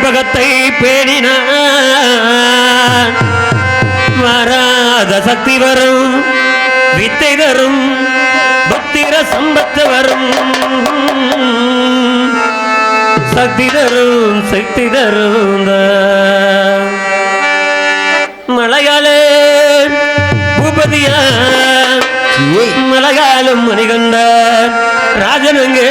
கற்பகத்தை பேணினான் வராத சக்தி வரும் வித்தை தரும் பக்திர சம்பத்து வரும் சக்தி தரும் சக்தி தரும் மலையாளே பூபதியா மலையாளும் மணிகண்ட ராஜனங்கே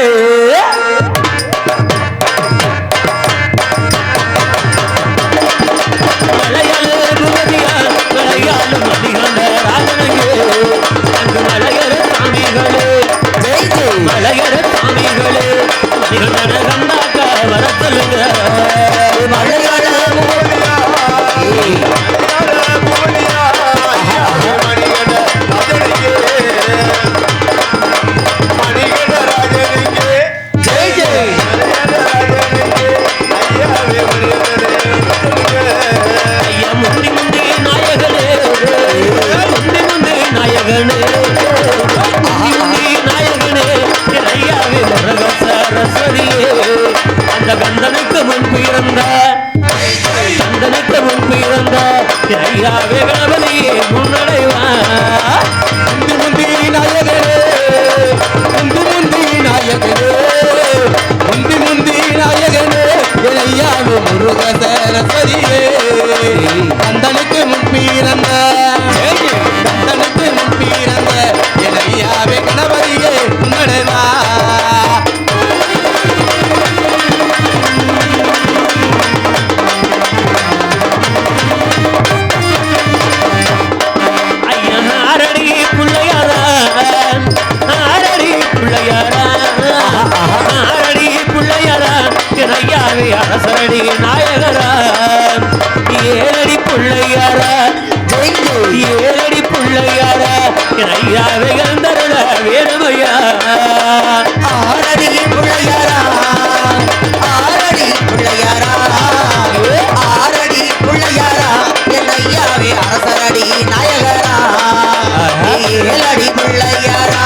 கந்தனுக்கு முன்பு இருந்த கணபதியே முன்னடைவா முந்தி நாயகனே ஐயாவே முருக சரஸ்வதியே கந்தனுக்கு முன்பு இருந்த ஐயாவே கணபதியே முன்னடைவா அரசரடி நாயகரா ஏழடி பிள்ளையாரா ஏழடி பிள்ளையாரா ஐயாவே கந்தருள வேணுமையா ஆரடி பிள்ளையாரா என் ஐயாவே அரசரடி நாயகரா ஏழடி பிள்ளையாரா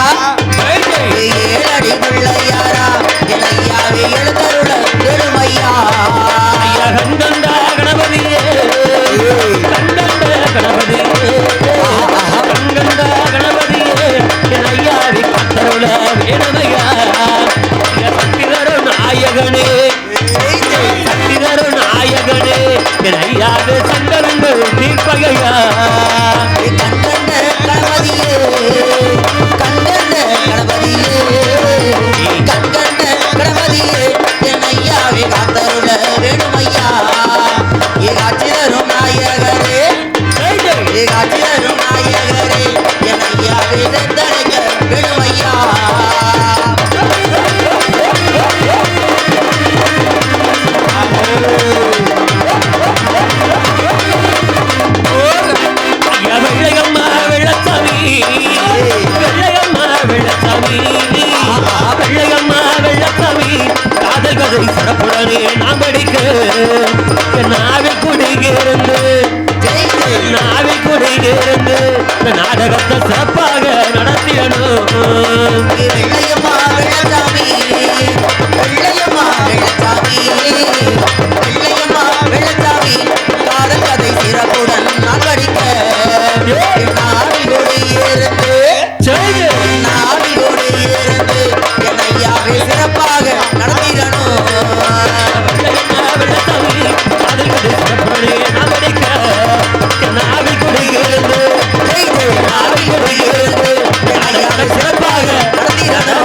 என் ஐயாவே எழுந்தருள வேணுமையா கண்டண்ட கணபதியே என் ஐயாவி கத்தருள வேணுமையா சக்திதரும் நாயகனே என் ஐயாவே சங்கரங்கள் தீர்ப்பகையா கண்டண்ட கணபதியே என் ஐயாவே காத்தருள வேணுமையா காட்சிதரும் நாயகரே என் ஐயாவே தந்தனைக்க வேணுமையா வெள்ளச்சாமி காதல் கதை சிறப்புடனே நாம் படிக்க நாவில் குடியிருந்து நாடகத்தை சிறப்பாக நடத்தியணும் வெள்ளையம்மா வெள்ளச்சாமி காதல் கதை சிறப்புடன் நான் படிக்க நாவில் குடியிருந்து என் ஐயாவை சிறப்பாக நடத்திடணும் சிறப்பாக நடத்திடணும்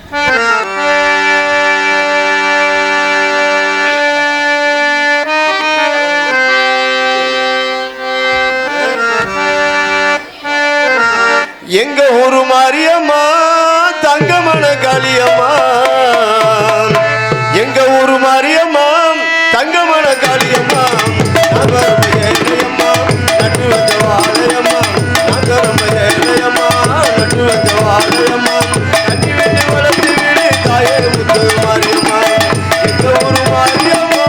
எங்க ஊரு மாரியம்மா தங்கமன காளியம்மா எங்க ஊரு மாரியம்மா தங்கமன காளியம்மா ஏழையம்மா நட்டு வச்ச வாழையம்மா நகரம்ம ஏழையம்மா நட்டு வச்ச வாழையம்மா கட்டி வெட்டி வளர்த்து வீடு தாயே முத்து மாரியம்மா எங்க ஊரு மாரியம்மா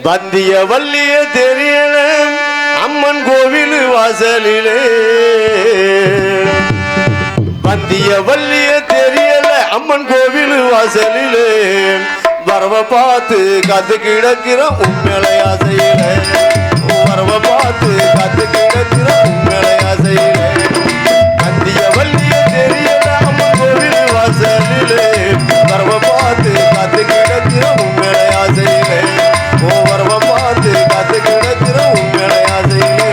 வந்திய வள்ளிய தெரியல அம்மன் கோவில் வாசலிலே வந்திய வள்ளிய தெரியல அம்மன் கோவில் வாசலிலே வரவ பார்த்து காத்து கிடக்கிற உண்மையை ஆசையில வரவ பார்த்து காத்து கிடக்கிற உண்மையை ஆசையில வந்திய வள்ளிய தெரியல அம்மன் கோவில் வாசலிலே வரவ பார்த்து காத்து கிடக்கிற உண்மையை ஆசையிலே வரவ பார்த்து காத்து கிடக்கிற உண்மையை ஆசையிலே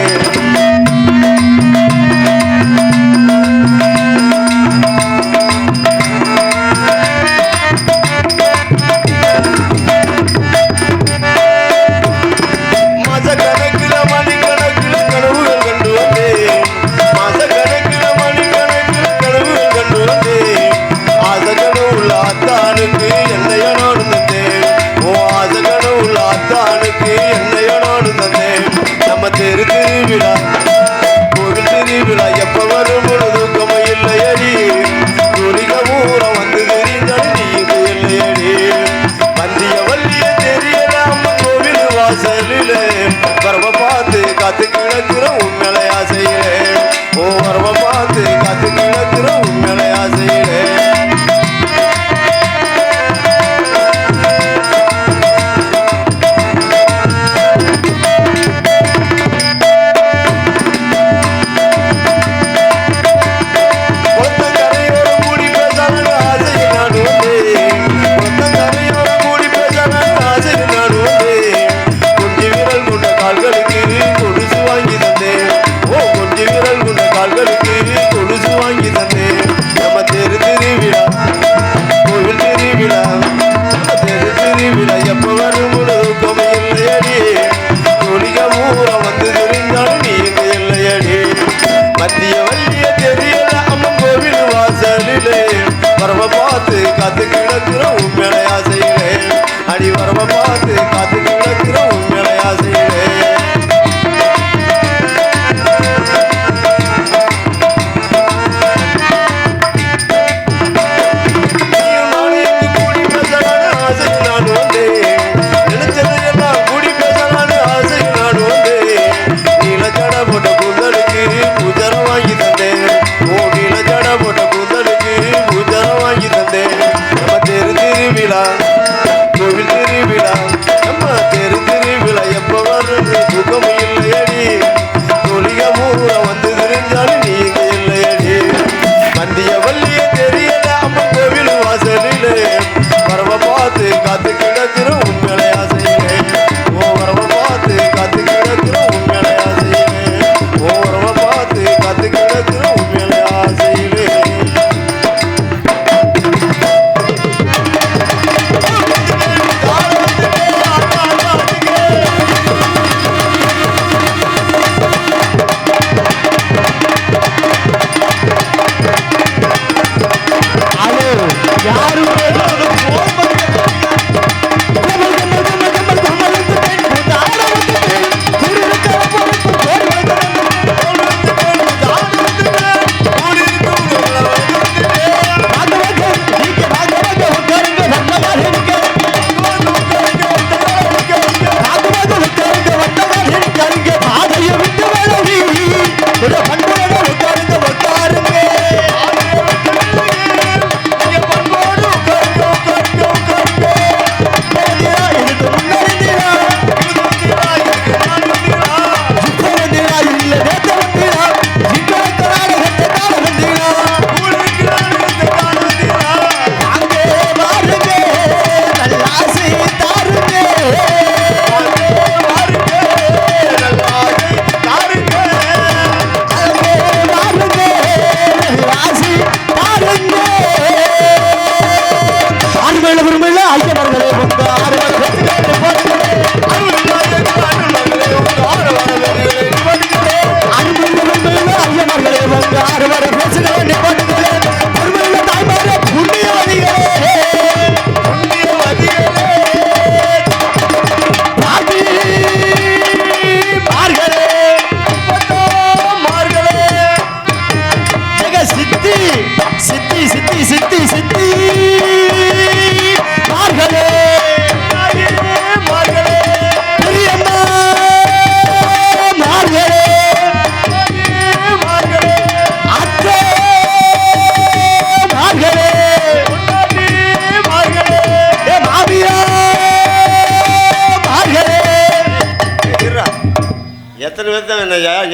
திருவிழா கோவில் திருவிழா எப்ப வரும் தூக்கம் இல்லையடி துணிக ஊரம் வந்து தெரிஞ்சால் நீங்க இல்லையடி வந்திய வள்ளிய தெரியல அம்மன் கோவில் வாசலிலே வரவ பார்த்து காத்து கிடக்கிற உண்மையை ஆசையிலே வரவ பார்த்து காத்து கிடக்கிற உண்மையை ஆசையிலே தூக்கம் இல்லையடி தொழிக மூல வந்து தெரிஞ்சாலும் நீங்க இல்லையடி மந்திய வள்ளிய தெரியல அம்மன் கோவில் வாசலிலே வரவ பார்த்து காத்து கிடக்குற உண்மையிலே ஆசையிலே ஓ வரவ பார்த்து காத்து கிடக்குற உண்மையிலே ஆசையிலே ஓ வரவ பார்த்து காத்து கிடக்குற உண்மையிலே ஆசையிலே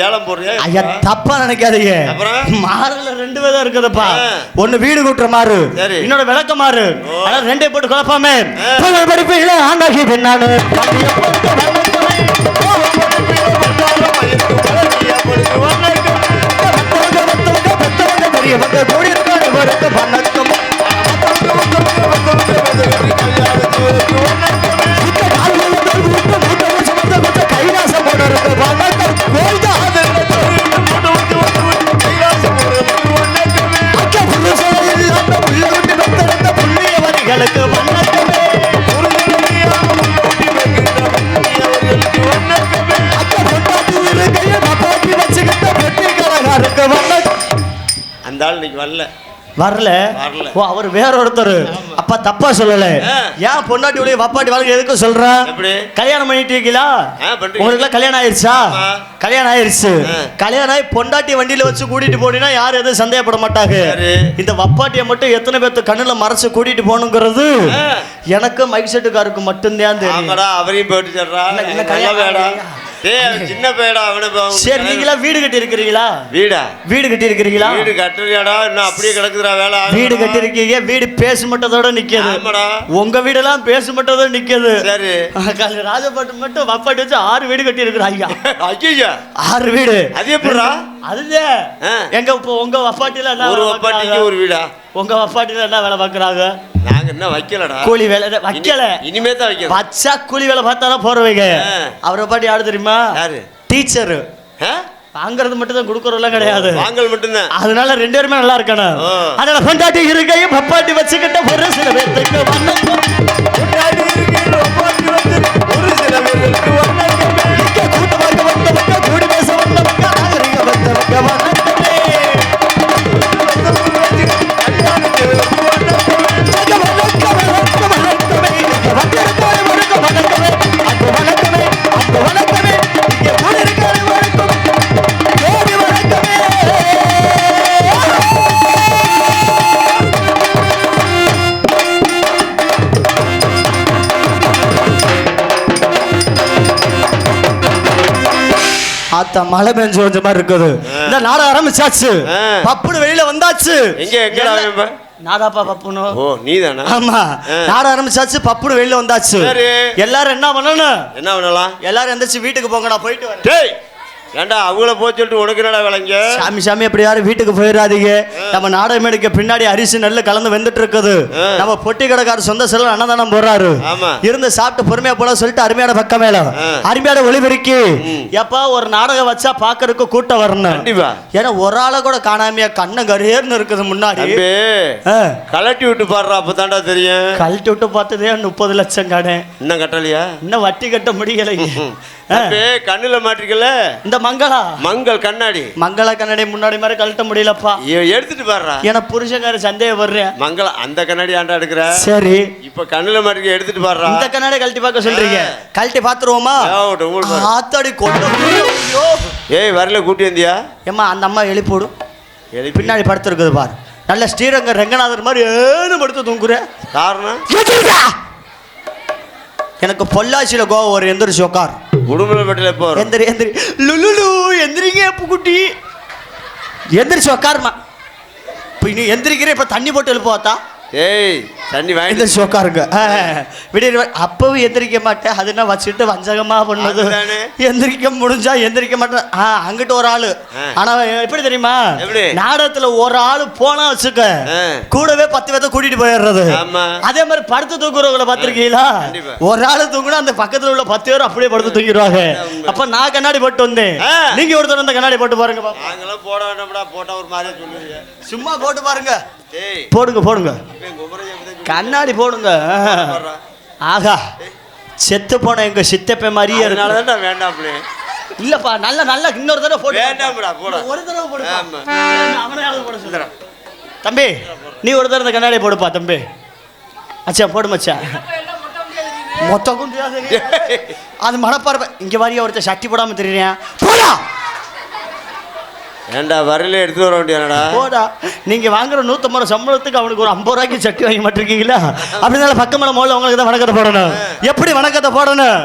ஏலம் போடுறியா? ஐயா தப்பா நினைக்காதீங்க. மாறுல ரெண்டு விதம் இருக்குதுப்பா. ஒன்னு வீடு கூட்டுற மாறு, இன்னொரு விளக்க மாறு. ஆனா ரெண்டே போட்டு குழப்பாமே. படிப்பீங்கள ஆண்டாக்கி பின்னானு கைலாசம் அந்த ஆள் இன்னைக்கு வரல. ஓ அவர் வேற ஒருத்தர். அப்பா தப்பா சொல்லல. ஏன் பொண்டாட்டி உடைய வப்பாட்டி வாழ்க்கை எதுக்கு சொல்றேன்? கல்யாணம் பண்ணிட்டீங்களா? உங்களுக்கு கல்யாணம் ஆயிருச்சா? கல்யாணம் ஆயிருச்சு. கல்யாணம் ஆகி பொண்டாட்டி வண்டியில வச்சு கூட்டிட்டு போனீங்கன்னா யாரும் எதுவும் சந்தேகப்பட மாட்டாங்க. இந்த வப்பாட்டியை மட்டும் எத்தனை பேர்த்து கண்ணுல மறைச்சு கூட்டிட்டு போகணுங்கிறது எனக்கு மைக் செட்டுக்காருக்கு மட்டும்தான் தெரியும். அவரையும் போயிட்டு சின்ன பேடா அவனு. சரி நீங்களா வீடு கட்டி இருக்கிறீங்களா? வீடு கட்டி இருக்கிறீங்களா? வீடு கட்டுறியாடா? இன்னும் அப்படியே கிடக்குறா வேலை. வீடு கட்டி இருக்கீங்க. வீடு பேசு மட்டத்தோட நிக்குது. உங்க வீடெல்லாம் பேசு மட்டத்தோட நிக்குது. சரி ராஜபாட்டு மட்டும் வப்பாட்டி வச்சு 6 வீடு கட்டி இருக்கிற ஐயா. ஐயா 6 வீடு. அது எப்படிடா? அதுதான் எங்க உங்க வப்பாட்டில ஒரு வப்பாட்டிக்கு ஒரு வீடா? உங்க வப்பாட்டில என்ன வேலை பாக்குறாங்க? நாங்க என்ன வைக்கலடா. கூலி வேலை வைக்கல. இனிமே தான் வைக்கணும். வச்சா கூலி வேலை பார்த்தாலும் போறவங்க. அவரை பாட்டி யாரு தெரியுமா? யாரு? டீச்சர். வாங்குறது மட்டும் தான் கொடுக்கறதெல்லாம் கிடையாது. வாங்கல் மட்டும்தான். அதனால 2 பேருமே நல்லா இருக்கணும். அதனால பொண்டாட்டி இருக்கையும் பப்பாட்டி வச்சுக்கிட்ட ஒரு சில பேருக்கு ஒரு சில பேருக்கு கூடி பேச வந்தவங்க ஆத்தா மழை பெஞ்சு கொஞ்ச மாதிரி இருக்குது. இந்த நாடகம் ஆரம்பிச்சாச்சு. பப்புனு வெளியில வந்தாச்சு. நாதாப்பா பப்புனு. ஓ நீதானா? ஆமா. நாடகம் ஆரம்பிச்சாச்சு. பப்புனு வெளியில வந்தாச்சு. எல்லாரும் என்ன பண்ணணும்? என்ன பண்ணலாம்? எல்லாரும் எந்திரிச்சு வீட்டுக்கு போங்க, நான் போயிட்டு வரேன். ஏண்டா அவங்கள போய் சொல்லிட்டு உனக்கு என்னடா விளங்க? சாமி சாமி அப்படி யாரும் வீட்டுக்கு போயிடாதீங்க. நம்ம நாடக மேடைக்கு பின்னாடி அரிசி நெல்லு கலந்து வெந்துட்டு இருக்குது. நம்ம பொட்டி கடைக்கார சொந்த செல்ல அன்னதானம் போறாரு. இருந்து சாப்பிட்டு பொறுமையா போல சொல்லிட்டு அருமையான பக்கம் மேல அருமையான ஒளிபெருக்கி எப்பா ஒரு நாடகம் வச்சா பாக்குறதுக்கு கூட்டம் வரணும். ஏன்னா ஒரு ஆளை கூட காணாமையா கண்ண கரேர்னு இருக்குது முன்னாடி. கலட்டி விட்டு பாடுறா அப்பதான்டா தெரியும். கழட்டி விட்டு பார்த்ததே 30 லட்சம் கடை. இன்னும் கட்டலையா? இன்னும் வட்டி கட்ட முடியலைங்க. கண்ணுல மாட்டிருக்கல இந்த மங்களா மங்கள் கண்ணாடி. மங்களா கண்ணாடி முன்னாடி மாதிரி கழட்ட முடியலப்பா. எடுத்துட்டு பாடுறா. எனக்கு புருஷக்கார சந்தேகப்படுறேன். மங்களா அந்த கண்ணாடி ஆண்டா எடுக்கிற. சரி இப்ப கண்ணுல மாட்டிருக்க எடுத்துட்டு பாடுறா. இந்த கண்ணாடி கழட்டி பார்க்க சொல்றீங்க. கழட்டி பாத்துருவோமா? ஆத்தாடி கொண்டு. ஏய் வரல கூட்டி வந்தியா? ஏமா அந்த அம்மா எழுப்பி போடு. பின்னாடி படுத்து இருக்குது பாரு. நல்ல ஸ்ரீரங்க ரங்கநாதர் மாதிரி ஏன்னு படுத்து தூங்குற. காரணம் எனக்கு பொள்ளாச்சியில கோவம் ஒரு எந்திரிச்சு உட்கார். உடுமலைப்பேட்டையில போ. எந்திரி எந்திரி லுலுலு எந்திரிங்க புகுட்டி. எந்திரிச்சு உட்காருமா. இப்போ நீ எந்திரிக்கிறே. இப்போ தண்ணி போட்டு எழுப்பாத்தா. ஏய் தண்ணி வாங்கி எந்திரிச்சு உட்காருங்க. விடிய அப்பவும் எந்திரிக்க மாட்டேன். அது என்ன வச்சுட்டு வஞ்சகமா பண்ணது. எந்திரிக்க முடிஞ்சா எந்திரிக்க மாட்டேன். அங்கிட்ட ஒரு ஆளு. ஆனா எப்படி தெரியுமா? நாடகத்துல ஒரு ஆளு போனா வச்சுக்க கூடவே 10 பேர்த்த கூட்டிட்டு போயிடுறது. அதே மாதிரி படுத்து தூக்குறவங்களை பார்த்திருக்கீங்களா? ஒரு ஆளு தூங்குனா அந்த பக்கத்துல உள்ள 10 பேர் அப்படியே படுத்து தூக்கிடுவாங்க. அப்ப நான் கண்ணாடி போட்டு வந்தேன். நீங்க ஒருத்தர் அந்த கண்ணாடி போட்டு பாருங்க. போட வேண்டாம்டா. போட்டா ஒரு மாதிரி சொல்லுவீங்க. சும்மா போட்டு பாருங்க. போடுங்க போடுங்க கண்ணாடி போடுங்க. ஆகா செத்து போன எங்க சித்தப்ப மாதிரியே அதனாலதான் வேண்டாம். இல்லப்பா நல்ல நல்ல இன்னொரு தடவை போடு. வேண்டாம்டா போட. ஒரு தடவை போடு. அவனையாவது போட சொல்றேன். தம்பி நீ ஒரு தடவை கண்ணாடி போடுப்பா தம்பி. அச்சா போடு மச்சா. மொத்தம் கொண்டு அது மனப்பார்வை. இங்க வாரியா ஒருத்தர் சட்டி போடாம தெரியுறேன். போடா. ஏண்டா வரையில எடுத்துட்டு வர வேண்டியடா. போடா. நீங்க வாங்குற 150 சம்பளத்துக்கு அவனுக்கு ஒரு 50 ரூபாய்க்கு சட்டி வாங்கி மாட்டிருக்கீங்களா? அப்படினால பக்கமேல மோல உங்களுக்கு தான் வணக்கத்தை போடணும். எப்படி வணக்கத்தை போடணும்?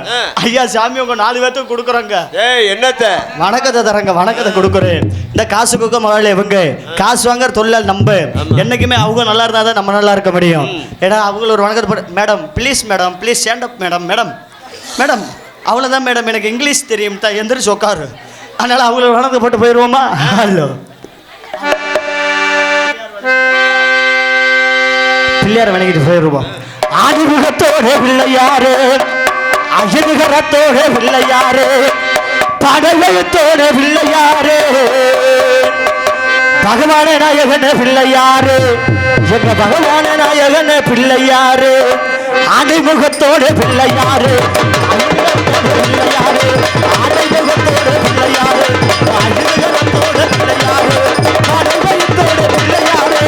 ஐயா சாமி உங்க 4 பேத்துக்கு கொடுக்குறாங்க. ஏய் என்னத்த வணக்கத்தை தரங்க. வணக்கத்தை கொடுக்குறேன். இந்த காசுக்கு முதல்ல இவங்க காசு வாங்குற தொழிலால் நம்ப என்னைக்குமே அவங்க நல்லா இருந்தா தான் நம்ம நல்லா இருக்க முடியும். ஏன்னா அவங்க ஒரு வணக்கத்தை போட. Madam please madam please stand up madam. Madam madam அவ்வளோதான் மேடம் எனக்கு இங்கிலீஷ் தெரியும் தான். எந்திரிச்சு உட்காரு. அதனால அவங்கள வணக்கத்தை போட்டு போயிடுவோமா? ஹலோ பிள்ளையார வணங்கிட்டு போயிடுவோம். ஆதிமுகத்தோட பிள்ளையாரு அஜிமுகரத்தோட பிள்ளையாரு படவயத்தோட பிள்ளையாரு பகவான நாயகன பிள்ளையாரு எங்க பகவான நாயகன பிள்ளையாரு ஆதிமுகத்தோட பிள்ளையாரு பிள்ளையாரு ஆதிமுகத்தோட பிள்ளையாரு அஜிமுகரத்தோட பிள்ளையாரு படவயத்தோட பிள்ளையாரு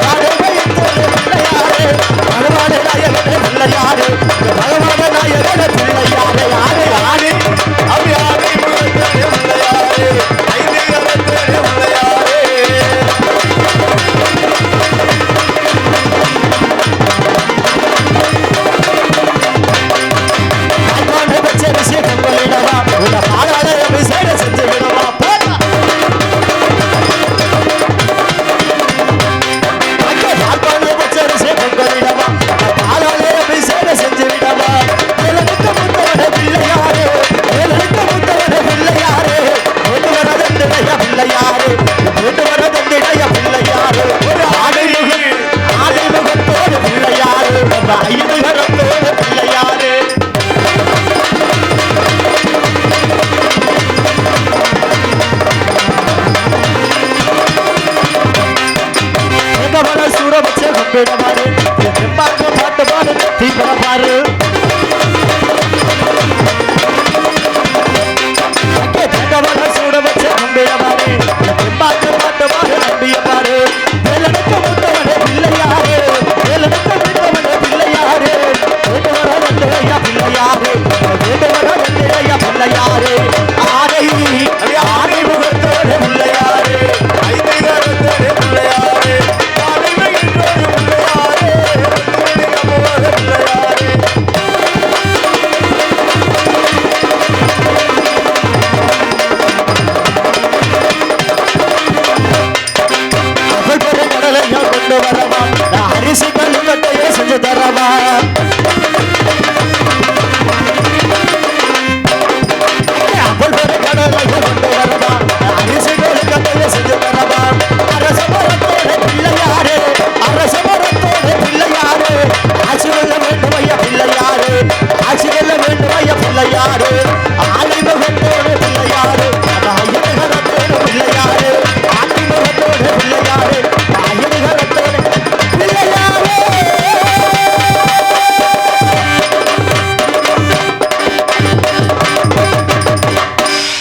படவயத்தோட பிள்ளையாரு பகவான நாயகன பிள்ளையாரு பகவான நாயகன பிள்ளையாரு யாரு யாரு அப்படி ஆதிமுகத்தோட பிள்ளையாரு ஐதிகரத்தோட பிள்ளையாரு பச்சரிசி பொங்கலிடவா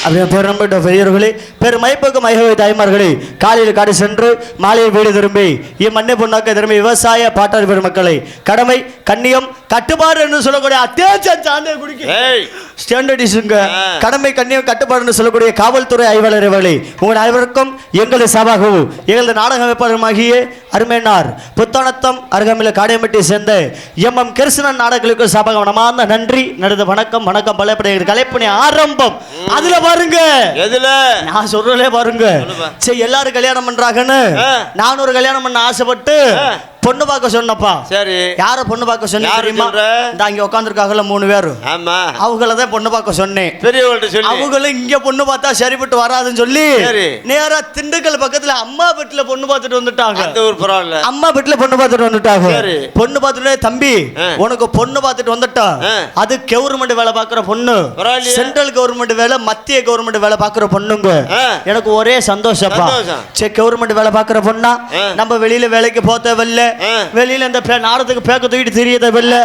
அப்படியே பெரும்பட்ட பெரியவர்களே பெருமைப்புக்கு மைகவை தாய்மார்களே காலையில் காடு சென்று மாலையில் வீடு திரும்பி இம்மண்ணை பொண்ணாக்க திரும்பி விவசாய பாட்டாளி பெருமக்களை கடமை கண்ணியம் கட்டுப்பாடு என்று சொல்லக்கூடிய அத்தியாவசியம் சார்ந்த குடிக்க ஸ்டாண்டர்டிஸுங்க கடமை கண்ணியம் கட்டுப்பாடு சொல்லக்கூடிய காவல்துறை ஆய்வாளர் அவர்களே உங்கள் அனைவருக்கும் எங்களது சபாகவும் எங்களது நாடக அமைப்பாளருமாகிய அருமையினார் புத்தானத்தம் அருகாமையில் காடையம்பட்டியை சேர்ந்த எம் கிருஷ்ணன் நாடகங்களுக்கு சபாக மனமார்ந்த நன்றி நடந்த வணக்கம் வணக்கம் பலப்படைய கலைப்பணி ஆரம்பம் அதுல பாருங்க எதுல நான் சொல்றதே பாருங்க சரி எல்லாரும் கல்யாணம் பண்றாங்கன்னு நான் ஒரு கல்யாணம் பண்ண ஆசைப்பட்டு பொண்ணு பார்க்க சொன்னப்பா சரி யார பொண்ணு பார்க்க சொன்ன தெரியுமா இந்த அங்க உட்கார்ந்திருக்காங்கல 3 பேர் ஆமா அவங்கள தான் பொண்ணு பார்க்க சொன்னேன் பெரியவங்கள்ட்ட சொல்லி அவங்களும் இங்க பொண்ணு பார்த்தா சரிப்பட்டு வராதுன்னு சொல்லி நேரா திண்டுக்கல் பக்கத்துல அம்மா வீட்டுல பொண்ணு பார்த்துட்டு வந்துட்டாங்க அந்த ஊர் பரவாயில்ல அம்மா வீட்டுல பொண்ணு பார்த்துட்டு வந்துட்டாங்க பொண்ணு பார்த்துட்டு தம்பி உனக்கு பொண்ணு பார்த்துட்டு வந்துட்டா அது கவர்மெண்ட் வேலை பார்க்குற பொண்ணு சென்ட்ரல் கவர்மெண்ட் வேலை மத்திய கவர்மெண்ட் வேலை பார்க்குற பொண்ணுங்க எனக்கு ஒரே சந்தோஷப்பா சரி கவர்மெண்ட் வேலை பார்க்குற பொண்ணா நம்ம வெளியில வேலைக்கு போக தேவையில்ல வெளியில இந்த நாடத்துக்கு பேக்க தூக்கிட்டு தெரியதவில்ல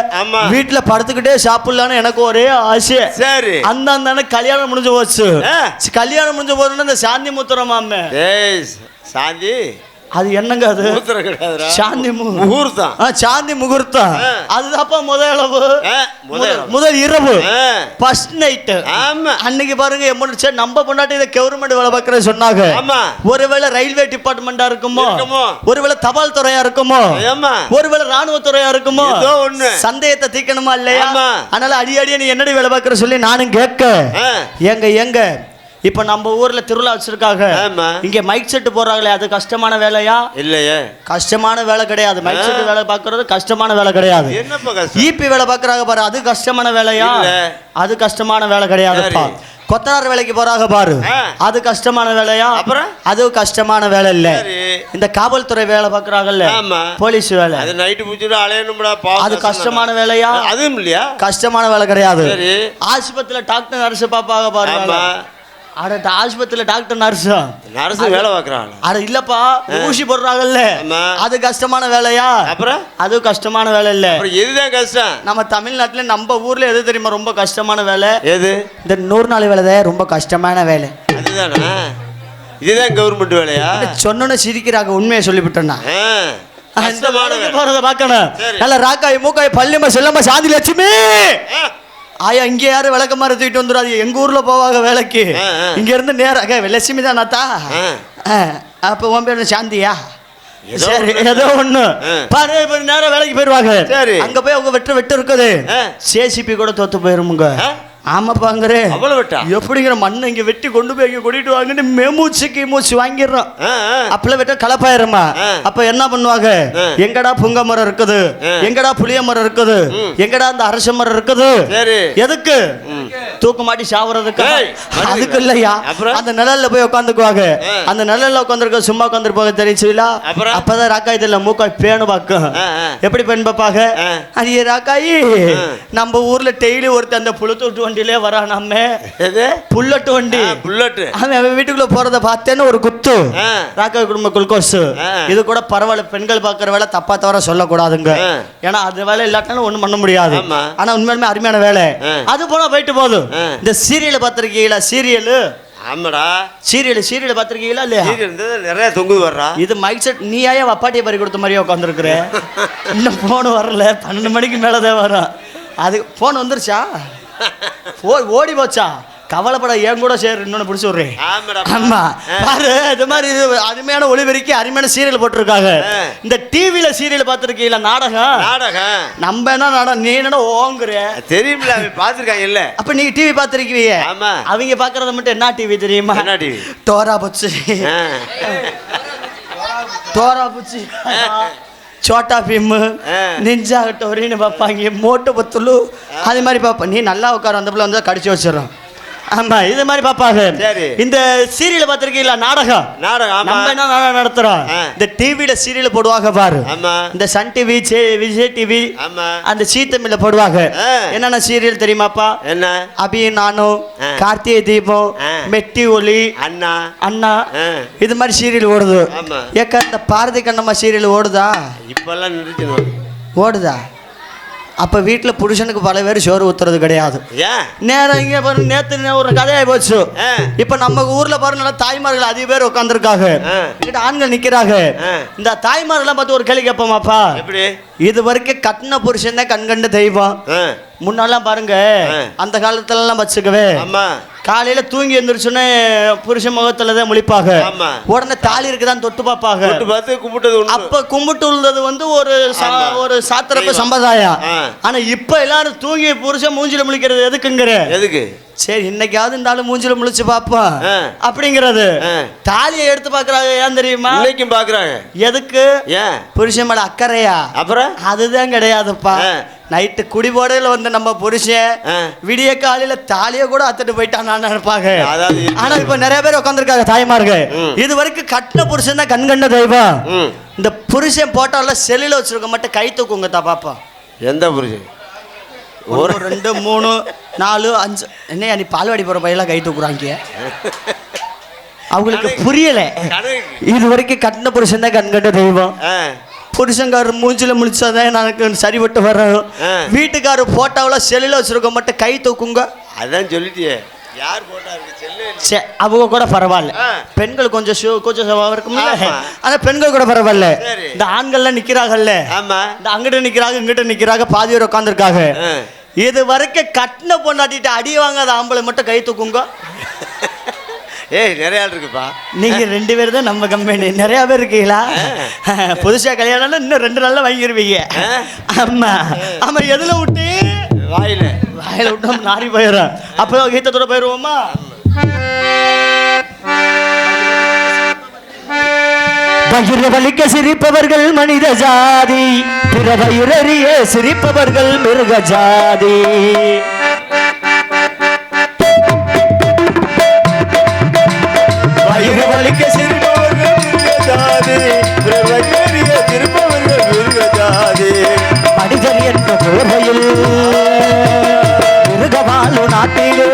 வீட்டுல படுத்துக்கிட்டே சாப்பிடலான்னு எனக்கு ஒரே ஆசை சரி அந்த கல்யாணம் முடிஞ்சு போச்சு கல்யாணம் முடிஞ்ச போதுன்னு இந்த சாந்தி முத்திரம் மாமே சாந்தி அது என்னங்க அது சாந்தி முகூர்த்தம் சாந்தி முகூர்த்தம் அதுதான்ப்பா முதல் இரவு ஃபர்ஸ்ட் நைட் அன்னைக்கு பாருங்க எம்மனுச்சு நம்ம பொண்டாட்டி இதை கவர்மெண்ட் வேலை பார்க்கற சொன்னாங்க ஒருவேளை ரயில்வே டிபார்ட்மெண்டா இருக்குமோ ஒருவேளை தபால் துறையா இருக்குமோ ஒருவேளை ராணுவ துறையா இருக்குமோ சந்தேகத்தை தீக்கணுமா இல்லையா அதனால அடிக்கடி நீ என்னடி வேலை பார்க்கற சொல்லி நானும் கேட்க எங்க இப்ப நம்ம ஊர்ல திருவிழா வச்சிருக்காங்க இங்க மைக் செட் போறாங்களே அது கஷ்டமான வேலையா இல்லையே கஷ்டமான வேலை கிடையாது மைக் செட் வேலை பார்க்கறது கஷ்டமான வேலை கிடையாது ஈபி வேலை பார்க்கறாங்க பாரு அது கஷ்டமான வேலையா அது கஷ்டமான வேலை கிடையாதுப்பா கொத்தனார் வேலைக்கு போறாங்க பாரு அது கஷ்டமான வேலையா அது கஷ்டமான வேலை இல்ல இந்த காவல்துறை வேலை பார்க்கறாங்கல்ல போலீஸ் வேலை அது நைட் பூச்சிட்டு அலையணும்டா அது கஷ்டமான வேலையா அதுவும் இல்லையா கஷ்டமான வேலை கிடையாது ஆஸ்பத்திரியில டாக்டர் நர்ஸ் பாப்பாங்க பாருங்க அட ஆஸ்பத்திரியில டாக்டர் நர்ஸ் வேலை பார்க்கறாங்க அட இல்லப்பா ஊசி போடுறாங்கல்ல அது கஷ்டமான வேலையா அப்புறம் அது கஷ்டமான வேலை இல்ல அப்புறம் எதுதான் கஷ்டம் நம்ம தமிழ்நாட்டுல நம்ம ஊர்ல எது தெரியுமா ரொம்ப கஷ்டமான வேலை எது இந்த 100 நாள் வேலை தான் ரொம்ப கஷ்டமான வேலை அதுதானா இதுதான் கவர்மெண்ட் வேலையா சொன்னோன்னு சிரிக்கிறாங்க உண்மையை சொல்லிவிட்டேன்னா போறத பார்க்கணும் நல்ல ராக்காய் மூக்காய் பள்ளியம்மா செல்லம்மா சாந்தி லட்சுமி ஆயா இங்க யாரும் விளக்க மாதிரி தூக்கிட்டு வந்துடாது எங்க ஊர்ல போவாங்க வேலைக்கு இங்க இருந்து நேராக லட்சுமி தான் நாத்தா அப்ப உன் பேர் சாந்தியா சரி ஏதோ ஒண்ணு பாரு நேரம் வேலைக்கு போயிருவாங்க அங்க போய் அவங்க வெட்டு இருக்குது சேசிபி கூட தோத்து போயிருமுங்க ஆமாப்பாங்கறே எப்படிங்கிற மண்ணை இங்க வெட்டி கொண்டு போய் இங்க கொட்டிட்டு வாங்கன்னு மூச்சு வாங்கிடுறோம் அப்பல வெட்ட கலப்பாயிரமா அப்ப என்ன பண்ணுவாங்க எங்கடா புங்க மரம் இருக்குது எங்கடா புளிய மரம் இருக்குது எங்கடா அந்த அரச மரம் இருக்குது எதுக்கு தூக்கு மாட்டி சாவறதுக்கு அதுக்கு இல்லையா அந்த நிழல்ல போய் உட்காந்துக்குவாங்க அந்த நிழல்ல உட்காந்துருக்க சும்மா உட்காந்துருப்பாங்க தெரியுங்களா அப்பதான் ராக்காய் தெரியல மூக்காய் பேணு பாக்கும் எப்படி பெண் பாப்பாங்க அது ராக்காயி நம்ம ஊர்ல டெய்லி ஒருத்தர் அந்த புழுத்தூட்டு வண்டியிலே வரா நம்ம புல்லட் வண்டி புல்லட் அவன் வீட்டுக்குள்ள போறத பார்த்தேன்னு ஒரு குத்து ராக்காய் குடும்ப குளுக்கோஸ் இது கூட பரவாயில்ல பெண்கள் பாக்குற வேலை தப்பா தவிர சொல்லக்கூடாதுங்க ஏன்னா அது வேலை இல்லாட்டாலும் ஒண்ணும் பண்ண முடியாது ஆனா உண்மையுமே அருமையான வேலை அது போனா போயிட்டு போதும் இந்த சீரியல் பார்த்திருக்கீங்களா சீரியல் ஆமாடா சீரியல் பார்த்திருக்கீங்களா இல்லையா நிறைய தொங்குது வர்றா இது மைக் செட் நீயாயே வப்பாட்டியை பறி கொடுத்த மாதிரியே உட்காந்துருக்குற இன்னும் போன் வரல 12 மணிக்கு மேலதான் வரும் அது போன் வந்துருச்சா ஓடி போச்சா கவலைப்பட ஏன் கூட சரி இன்னொன்னு பிடிச்சி விடுறேன் ஆமா பாரு இது மாதிரி அருமையான ஒளிபெருக்கி அருமையான சீரியல் போட்டிருக்காங்க இந்த டிவில சீரியல் பார்த்திருக்கீங்களா நாடகம் நம்ம என்ன நாடகம் நீ என்ன ஓங்குற தெரியுமில்ல பாத்துருக்காங்க இல்ல அப்ப நீங்க டிவி பார்த்திருக்கீங்க அவங்க பாக்குறத மட்டும் என்ன டிவி தெரியுமா என்ன டிவி டோரா புச்சி சோட்டா பீம் நிஞ்சா டோரின்னு பார்ப்பாங்க மோட்டு பத்துலு அது மாதிரி பார்ப்பேன் நீ நல்லா உட்கார அந்த பிள்ளை வந்து கடிச்சு வச்சிடறோம் ஆமா இது மாதிரி பாப்பாங்க இந்த சீரியல் பார்த்திருக்கீங்களா நாடகம் நம்ம என்ன நாடகம் நடத்துறோம் இந்த டிவில சீரியல் போடுவாங்க பாரு இந்த சன் டிவி விஜய் டிவி அந்த சீத்தமில்ல போடுவாங்க என்னென்ன சீரியல் தெரியுமாப்பா என்ன அபி நானும் கார்த்திகை தீபம் மெட்டி ஒலி அண்ணா இது மாதிரி சீரியல் ஓடுது ஏக்கா இந்த பாரதி கண்ணம்மா சீரியல் ஓடுதா இப்பெல்லாம் ஓடுதா அப்ப வீட்டுல புருஷனுக்கு பல பேர் சோறு ஊத்துறது கிடையாது. நேரம் இங்க பாருங்க, நேத்து ஒரு கதையாய் போச்சு. இப்ப நம்ம ஊர்ல பாருங்க நல்லா தாய்மார்கள் அதிக பேர் உட்காந்துருக்காங்க, ஆண்கள் நிக்கிறாங்க. இந்த தாய்மார்கள் பார்த்து ஒரு கேள்வி கேட்போமாப்பா, இது வரைக்கும் கட்டின புருஷன் தான் கண்கண்ட தெய்வம். முன்னாலாம் பாருங்க அந்த காலத்துல எல்லாம் வச்சுக்கவே காலையில தூங்கி எழுந்திரிச்சோன்னே புருஷன் முகத்துலதான் முழிப்பாங்க, உடனே தாலி இருக்குதான் தொட்டு பார்ப்பாங்க. அப்ப கும்பிட்டு உள்ளது வந்து ஒரு சாத்திரப்பு சம்பிரதாயம். ஆனா இப்ப எல்லாரும் தூங்கி புருஷன் மூஞ்சில முழிக்கிறது எதுக்கு? சரி இன்னைக்காவது இந்த ஆளு மூஞ்சில முழிச்சு பாப்போம் அப்படிங்கிறது. தாலியை எடுத்து பாக்குறாங்க, ஏன் தெரியுமா? பாக்குறாங்க எதுக்கு? புருஷன் மேல அக்கறையா? அப்புறம் அதுதான் கிடையாதுப்பா. நைட்டு குடிபோடையில வந்து நம்ம புருஷன் விடிய காலையில தாலிய கூட அத்துட்டு போயிட்டான் நினைப்பாங்க. ஆனா இப்ப நிறைய பேர் உட்காந்துருக்காங்க தாய்மார்கள், இது வரைக்கும் கட்டின புருஷன் தான் கண்கண்ட தெய்வம். இந்த புருஷன் போட்டால செல்லுல வச்சிருக்க மட்டும் கை தூக்குங்க தான் பாப்பா. எந்த புருஷன்? 1 2 3 4 5 என்னையா நீ பால்வாடி போற பையெல்லாம் கை தூக்குறாங்க. அவங்களுக்கு புரியல, இது வரைக்கும் கட்டின புருஷன் தான் கண்கண்ட தெய்வம். புருஷங்காரர் மூஞ்சில முழிச்சாதான் எனக்கு சரிபட்டு வர்றோம். வீட்டுக்காரர் போட்டோவில் செல்லுல வச்சிருக்க மட்டும் கை தூக்குங்க. அதான் சொல்லிட்டியே, யார் போட்டா இருக்கு அவங்க கூட பரவாயில்ல. பெண்கள் கொஞ்சம் இருக்கும்ல, ஆனா பெண்கள் கூட பரவாயில்ல. இந்த ஆண்கள்லாம் நிக்கிறாங்கல்ல, இந்த அங்கிட்ட நிக்கிறாங்க இங்கிட்ட நிக்கிறாங்க, பாதி பேர் உட்காந்துருக்காங்க. இது வரைக்கும் கட்டின பொண்டாட்டிட்டு அடி வாங்காத ஆம்பளை மட்டும் கை தூக்குங்க. நிறைய ஆள் இருக்குப்பா. நீங்க 2 பேர் தான் நம்ம கம்பெனி, நிறைய பேர் இருக்கீங்களா? புதுசா கல்யாணம் இன்னும் 2 நாள்ல வாங்கிருவீங்க. ஆமா ஆமா. எதுல விட்டு? வாயில விட்டோம் நாரி போயிடும். அப்போ கீதத்தோட போயிருவோமா? வயிறு வலிக்க சிரிப்பவர்கள் மனித ஜாதி, பிற வயிறறிய சிரிப்பவர்கள் மிருக ஜாதி. வயிறு வலிக்க சிரிப்பவர்கள் மிருக ஜாதி, பிற வயிறறிய சிரிப்பவர்கள் மிருக ஜாதி. மனிதர் என்ற போர்வையில் மிருக வாழும் நாட்டிலே,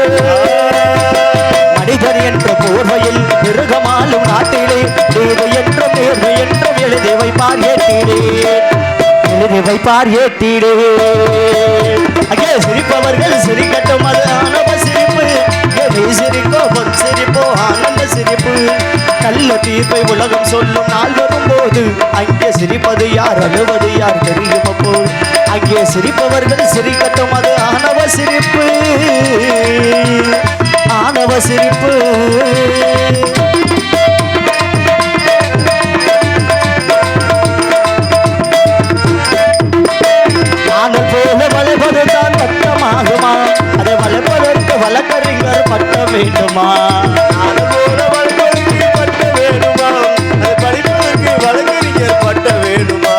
மனிதர் என்ற போர்வையில் மிருகமாலும் நாட்டிலே, தேவை என்றும் நேர்மை என்றும் எழுதி வைப்பார் ஏட்டிலே, எழுதி வைப்பார் ஏட்டிலே. அங்கே சிரிப்பவர்கள் சிரிக்கட்டும், அது ஆனவ சிரிப்பு. எதை சிரிக்கோ பொன் சிரிப்போ ஆனந்த சிரிப்பு. நல்ல தீர்ப்பை உலகம் சொல்லும் நாள் வரும்போது அங்கே சிரிப்பது யார் அழுவது யார் தெரியும். அப்போ அங்கே சிரிப்பவர்கள் சிரிக்கட்டும், அது ஆனவ சிரிப்பு, ஆனவ சிரிப்பு. நாங்கள் போல வளைவது தான் பட்டமாகுமா, அதை வளைப்பதற்கு வழக்கறிஞர் பட்ட வேண்டுமா? நாங்கள் போல வளைப்பதற்கு பட்ட வேண்டுமா, அதை படிப்பதற்கு வழக்கறிஞர் பட்ட வேண்டுமா?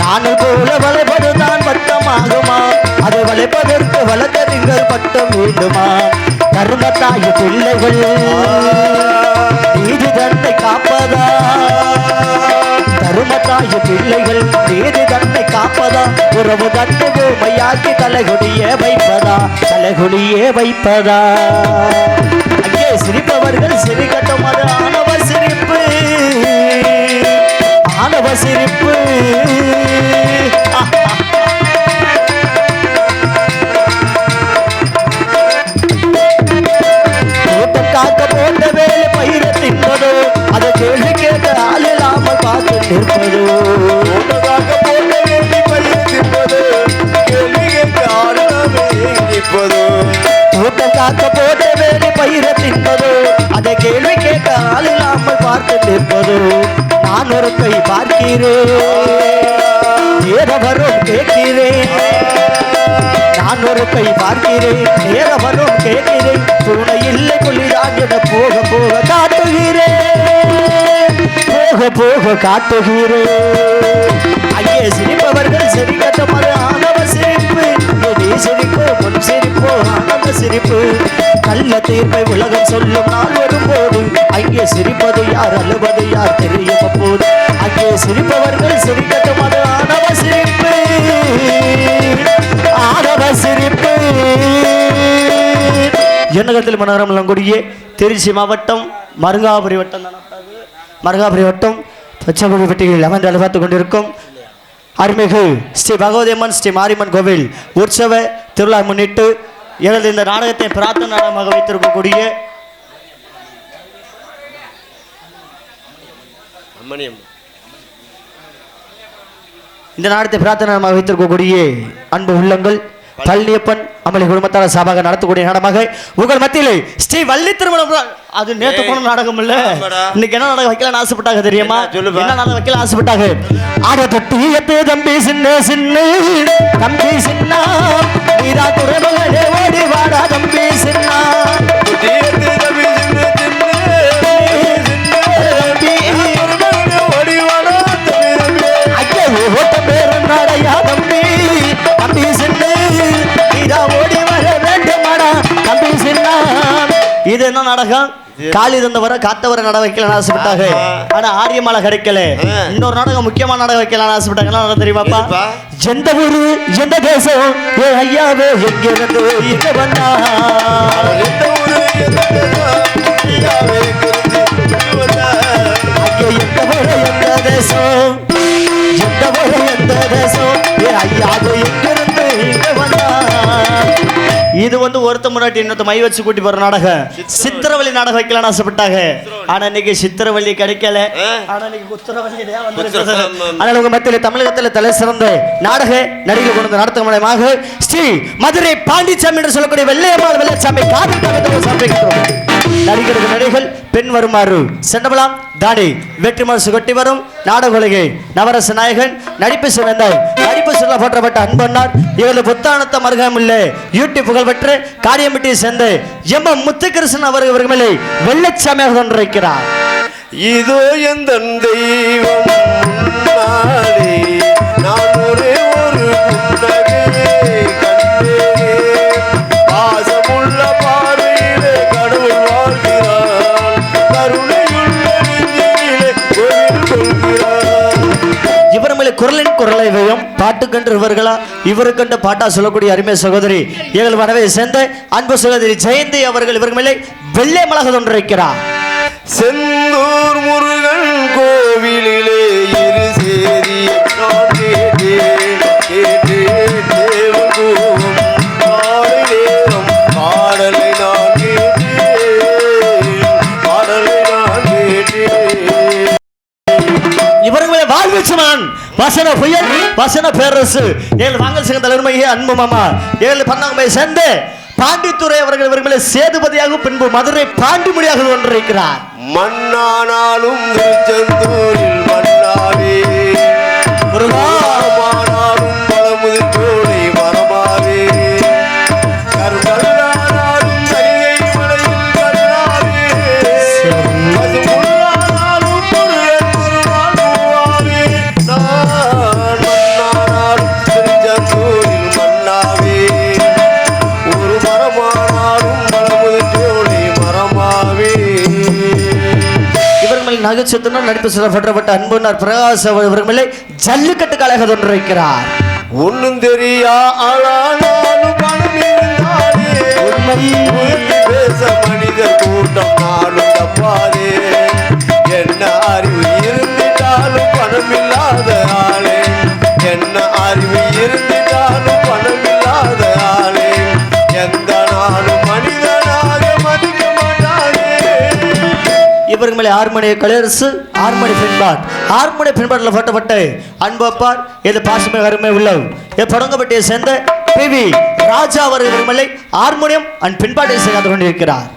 நாங்கள் போல வளைப்பது தான் பட்டமாகுமா, அதை வளைப்பதற்கு வழக்கறிஞர் பட்டம் வேண்டுமா? தர்மத்தாய பிள்ளைகள் நீதி தன்னை காப்பதா, தருமத்தாய பிள்ளைகள் நீதி தன்னை காப்பதா, உறவு தன்னை பூமையாக்கி தலைகுடிய வைப்பதா, தலைகுடிய வைப்பதா. அங்கே சிரிப்பவர்கள் சிரிக்கட்டும், அது ஆணவ சிரிப்பு, ஆணவ சிரிப்பு. காக்க போட்ட வேலை பயிர தின்பதோ, அதை கேள்வி கேட்க ஆள் இல்லாமல் பார்த்து நிற்பதோ. காக்க போட்ட வேலை பயிர தின்பதோ, கேள்வி கேட்க ஆள் இல்லாமல் நிற்பதோ. தோட்டம் காக்க போட்ட வேலை பயிர தின்பதோ, அதை கேள்வி கேட்க ஆள் இல்லாமல் பார்த்து நிற்பதோ. நான் ஒரு கை பார்க்கிறேன், ஏறவரும் கேட்கிறேன். நான் ஒரு கை பார்க்கிறேன், ஏறவரும் கேட்கிறேன். துணை இல்லை கொள்ளிதான் என போக போக காட்டுகிறேன், போக போக காட்டுகிறேன். அங்கே சிரிப்பவர்கள் சிரிக்கட்டும், அது ஆனவ சிரிப்பு. எதை சிரிப்போ பொன் சிரிப்போ ஆனந்த சிரிப்பு. நல்ல தீர்ப்பை உலகம் சொல்லும் நாள் வரும்போது அங்கே சிரிப்பது யார் அழுவது யார் தெரியும். அப்போது அங்கே சிரிப்பவர்கள் சிரிக்கட்டும், அது ஆனவ சிரிப்பு, ஆனவ சிரிப்பு. என்னகத்தில் மனோரமலம் கொடியே திருச்சி மாவட்டம் மருங்காபுரி வட்டம், மருங்காபுரி வட்டம் பச்சைக்குடி வெட்டிகளில் அமர்ந்து பார்த்து கொண்டிருக்கும் அருள்மிகு ஸ்ரீ பகவதியம்மன் ஸ்ரீ மாரியம்மன் கோவில் உற்சவ திருவிழா முன்னிட்டு எனது இந்த நாடகத்தை பிரார்த்தனை நாடகமாக வைத்திருக்கக்கூடிய இந்த நாடகத்தை பிரார்த்தனை நாடகமாக வைத்திருக்கக்கூடிய அன்பு உள்ளங்கள் பழனியப்பன் அமளி குடும்பத்தால் சாபாக நடத்தக்கூடிய நாடகமாக உங்கள் மத்தியிலே ஸ்ரீ வள்ளி திருமணம் அது நேற்று போன நாடகம் இல்ல இன்னைக்கு என்ன நாடகம் வைக்கலாம்னு ஆசைப்பட்டாங்க தெரியுமா என்ன நாடகம் வைக்கல ஆசைப்பட்டாங்க ஆட தொட்டி எத்தே தம்பி சின்ன சின்ன தம்பி சின்ன நீரா துறைமகனே ஓடி வாடா தம்பி சின்ன இது என்ன நாடகம் காளி தந்தவர காத்தவர நாடகம் வைக்கலாம் ஆசைப்பட்டாங்க ஆனா ஆரியமாலை கிடைக்கல இன்னொரு நாடகம் முக்கியமான நாடகம் வைக்கலாம் ஆசைப்பட்டாங்க என்ன நாடகம் தெரியுமாப்பா எந்த ஊரு எந்த தேசம் ஏ ஐயாவே எங்கிருந்து இங்க வந்தா எந்த ஊரு எந்த தேசம் எந்த ஊரு எந்த தேசம் ஏ ஐயாவே எங்கிருந்து இங்க வந்தா இது வந்து ஒருத்த முன்னாடி இன்னொருத்த மை வச்சு கூட்டி போற நாடகம் சித்திரவள்ளி நாடகம் வைக்கலாம்னு ஆசைப்பட்டாங்க ஆனா இன்னைக்கு சித்திரவள்ளி கிடைக்கல ஆனா இன்னைக்கு குத்திரவள்ளி தான் வந்திருக்குது அதனால உங்க மத்தியில தமிழகத்துல தலை சிறந்த நாடக நடிகர் கொண்டு நடத்த மூலமாக ஸ்ரீ மதுரை பாண்டிச்சாமி என்று சொல்லக்கூடிய வெள்ளையம்மாள் வெள்ளைச்சாமி காதல் கவிதை சமைக்கிறோம் நடிகர்கள் நடிகள் பெண் வருமாறு சென்னபலாம் தாடி வெற்றிமாறு சுகட்டி வரும் நாடக உலகை நவரச நாயகன் நடிப்பு சிறந்த நடிப்பு சொல்ல போற்றப்பட்ட அன்பன்னார் இவரது புத்தானத்த மருகமுள்ள யூடியூப் புகழ்பெற்ற காரியம்பட்டியை சேர்ந்த எம் முத்துகிருஷ்ணன் அவர்கள் இவர்களை வெள்ளச்சாமியாக கொண்டிருக்கிறார் இதோ எந்த தெய்வம் நான் ஒரே ஒரு புன்னகையை கண்டேன் பாசமுள்ள பார்வையிலே கடவுள் வாழ்கிறான் கருணையுள்ள நெஞ்சிலே கோவில் கொள்கிறான் இவர் மேலே குரலின் குரலை வையும் பாட்டுக்கன்று இவர்களா இவருக்கென்று பாட்டா சொல்லக்கூடிய அருமை சகோதரி எங்கள் மனவை சேர்ந்த அன்பு சகோதரி ஜெயந்தி அவர்கள் இவர்கள் மேலே வெள்ளை மலக கொண்டிருக்கிறார் செந்தூர் முருகன் கோவிலிலே இரு சேரி நான் கேட்டேன் தேவன் கூவும் காலை நேரம் பாடலை நான் கேட்டேன் இவர்களை வாழ்விச்சவன் வசன புயல் வசன பேரரசு ஏழு வாங்கல் சிங்க தலைமையே அன்பு மாமா ஏழு பன்னாங்கமை சேர்ந்து பாண்டித்துறை அவர்கள் இவர்களை சேதுபதியாக பின்பு மதுரை பாண்டிமொழியாக கொண்டிருக்கிறார் மண்ணானாலும் திருச்செந்தூரில் மண்ணாவே முருகானாலும் பழமுதிர் தோழி மரமாவே கருங்கல்லானாலும் கையை மலையில் கல்லாவே பசுமுள்ளானாலும் முருகன் திருவாழ்வாவே நான் மண்ணானாலும் திருச்செந்தூரில் மண்ணாவே ஒரு மரமானாலும் பழமுதிர் தோழி மரமாவே இவர்கள் நகைச்சுத்தனும் நடிப்பு சொல்லப்பட்ட அன்புனார் பிரகாஷ் இவர்களை ஜல்லிக்கட்டு கழக கொண்டிருக்கிறார் ஒன்னும் தெரியா ஆளானாலும் பணம் இருந்தாலே உண்மை பேச மனிதர் கூட்டம் நாளும் தப்பாதே என்ன அறிவு இருந்திட்டாலும் பணம் இல்லாத ஆளே என்ன அறிவு இருந்திட்டாலும் பணம் இல்லாத ஆளே எந்த நாளும் மனிதனாக மதிக்க மாட்டானே இவர்கள் மேலே ஆறுமணி கலையரசு ஆறுமணி பின்பாட் ஆறுமணி பின்பாட்டில் போட்டப்பட்ட அன்பப்பார் இது பாசமே அருமை உள்ளது படங்கப்பட்டியை சேர்ந்த பிவி ராஜா அவர்கள் இவர்கள் மேலே ஹார்மோனியம் அண்ட் பின்பாட்டை செய்து கொண்டிருக்கிறார்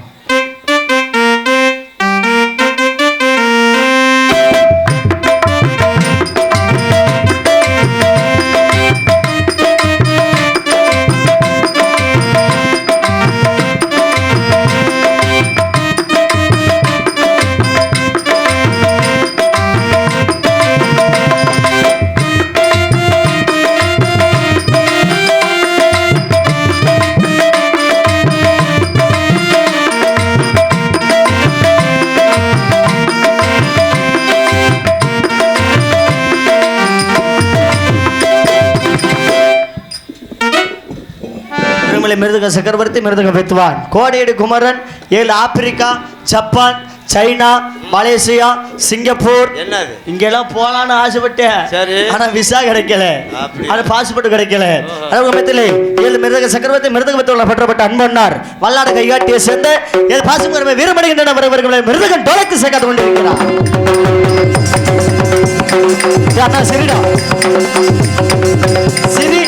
மிருதக சக்கரவர்த்தி மிருதக வித்வான் கோடையடி குமரன் ஏழு Africa Japan China, Malaysia, Singapore என்னது இங்கெல்லாம் போலான்னு ஆசைப்பட்டேன். சரி. ஆனா விசா கிடைக்கல, ஆனா பாஸ்போர்ட் கிடைக்கல. மத்தியிலே 7 மிருதக சக்கரவர்த்தி மிருதகத்தில் பற்றப்பட்ட அன்பன்னார் வல்லாட கைகாட்டியை சேர்ந்த பாசுமரமே வீரமடைகின்றன வருவர்களை மிருதகன் டோலைக்கு சேர்க்காது கொண்டிருக்கிறார். சரிடா சரி.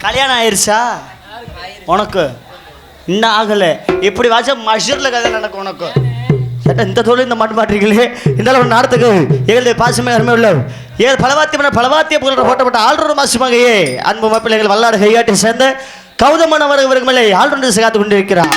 கல்யாணம் ஆயிருச்சா உனக்கு? இன்னும் ஆகலை. இப்படி வாச்சா மஷூரில் கதை நடக்கும் உனக்கு. சட்ட இந்த தோல் இந்த மாட்டு மாட்டீங்களே இந்த நாடத்துக்கு எங்களுடைய பாசமே அருமை உள்ள பலவாத்திய புகழ் போட்டப்பட்ட ஆள்ரூர் மாசமாகையே அன்பு மாப்பிள்ளைகள் வல்லாடு கையாட்டி சேர்ந்த கௌதமன் அவர்கள் மேலே ஆள்ரூர் காத்து கொண்டிருக்கிறார்.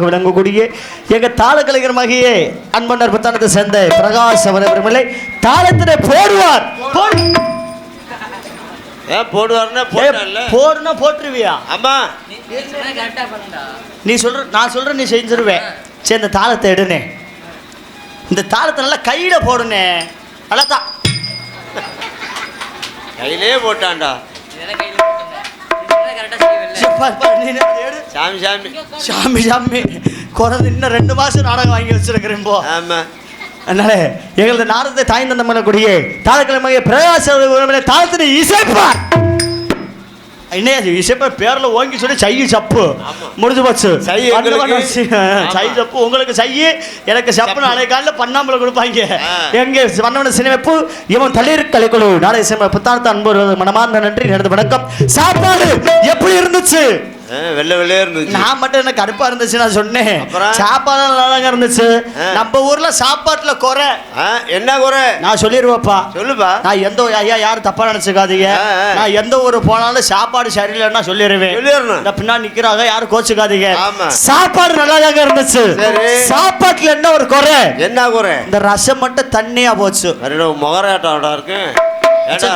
விளங்கக்கூடிய எங்க தாள கலைஞரமாகியே அன்பனர் புத்தானத்தை சேர்ந்த பிரகாஷ் அவர்களை தாளத்திலே போடுவார். போடுனா போட்டுருவியா? ஆமா நீ சொல்ற நான் சொல்ற நீ செஞ்சிருவேன். சரி இந்த தாளத்தை எடுனே, இந்த தாளத்தை நல்லா கையில போடுனே. அவ்வளோதான் கையிலே போட்டான்டா. சாமி சாமி சாமி சாமி குறைந்து இன்னும் 2 மாசம் நாடகம் வாங்கி வச்சிருக்கிறேன் போ. ஆமா. அதனால எங்களது நாடகத்தை தாய் தந்த பண்ணக்கூடிய தாழ்கிழமை பிரகாச தாழ்த்தின இசைப்பார் என்ன இசைப்ப பேர்ல ஓங்கி சொல்லி சையு சப்பு முடிஞ்சு போச்சு. சை சப்பு உங்களுக்கு சையு எனக்கு சப்பு. நாளை காலையில் பண்ணாமல கொடுப்பாங்க. எங்க பண்ணவன சினிமைப்பு இவன் தளிர் கலைக்குழு நாளை புத்தானத்தை அன்பு மனமார்ந்த நன்றி. நடந்த வணக்கம். சாப்பாடு எப்படி இருந்துச்சு? வெள்ளை வெள்ளையா இருந்துச்சு. நான் மட்டும் என்ன கடுப்பா இருந்துச்சு நான் சொன்னேன். சாப்பாடு நல்லாதாங்க இருந்துச்சு. நம்ம ஊர்ல சாப்பாட்டுல குறை என்ன குறை நான் சொல்லிடுவேப்பா. சொல்லுப்பா. நான் எந்த ஐயா யாரும் தப்பா நினைச்சுக்காதீங்க. நான் எந்த ஊர் போனாலும் சாப்பாடு சரியில்லைன்னா சொல்லிடுவேன். இந்த பின்னாடி நிக்கிறாங்க யாரும் கோச்சுக்காதீங்க. சாப்பாடு நல்லாதாங்க இருந்துச்சு. சாப்பாட்டுல என்ன ஒரு குறை? என்ன குறை? இந்த ரசம் மட்டும் தண்ணியா போச்சு. முகராட்டம் இருக்கு.